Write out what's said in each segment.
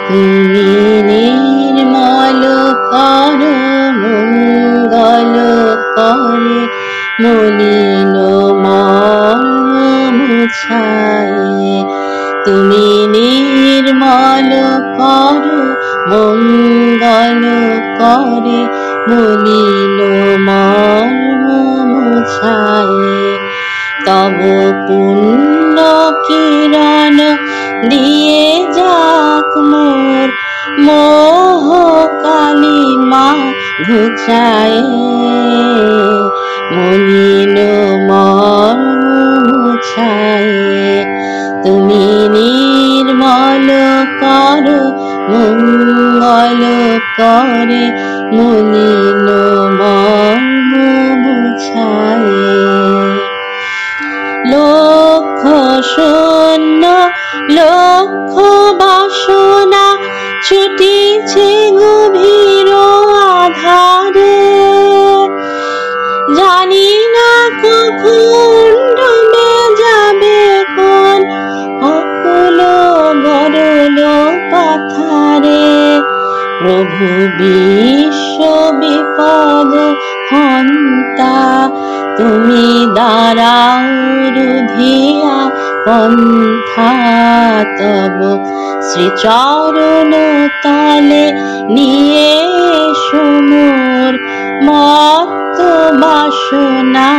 তুমি নির্মল করো মঙ্গল করে মলিন মর্ম মুছায়ে। তুমি নির্মল করো মঙ্গল করে মলিন মর্ম মুছায়ে। তব পুণ্য কিরণ দিয়ে যাক মোর মোহ কালিমা ঘুচায়ে। মলিন মর্ম মুছায়ে। তুমি নির্মল করো মঙ্গল করে মলিন মর্ম মুছায়ে। লক্ষ শূন্য লক্ষ বাসনা ছুটিছে গভীর আধারে। জানি না কখন ডুবে যাবে কোন অকুল গরল পাথারে। প্রভু বিশ্ব বিপদ হন্তা তুমি দাঁড়াও রুধিয়া পন্থা। তব শ্রীচরণ তলে নিয়ে এসো মোর মত্ত বাসনা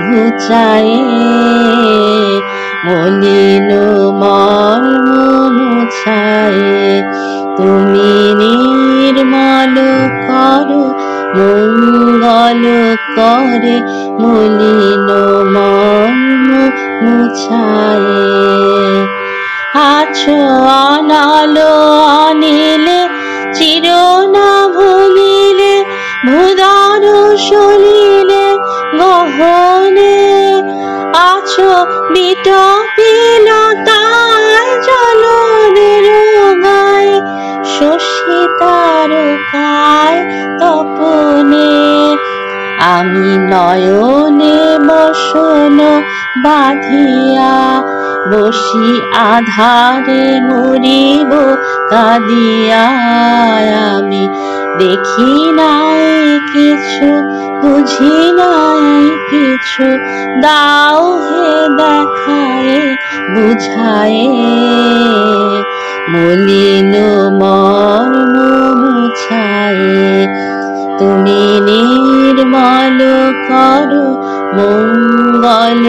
ঘুচায়ে। মলিন মর্ম মুছায়ে। তুমি নির্মল করো মঙ্গল করে মলিন মর্ম মুছায়ে। আছো অনালো অনিলে চির না ভুলিলে ভূধর সলিলে গহনে। আছো বিটপিলতায় জলদের গায়ে শশী তারকায় তপনে। আমি নয়নে বসন বাঁধিয়া বসি আধারে মরিব কাঁদিয়া। আমি দেখি নাই কিছু বুঝি নাই কিছু দাও হে দেখায়ে বুঝায়ে। মলিন মর্ম মুছায়ে। তুমি নির্মল করো মঙ্গল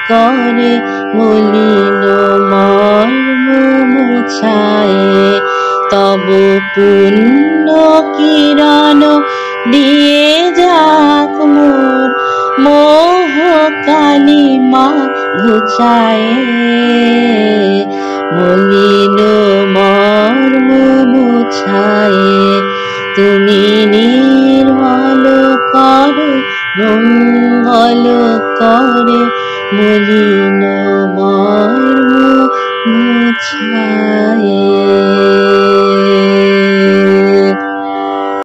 করে মলিন মর্ম মুছায়ে। তব পুণ্য কিরণ দিয়ে যাক মোর মোহ কালিমা ঘুচায়ে। মলিন মর্ম মুছায়ে। তুমি নির্মল করো মঙ্গল করে মলিন মর্ম মুছায়ে।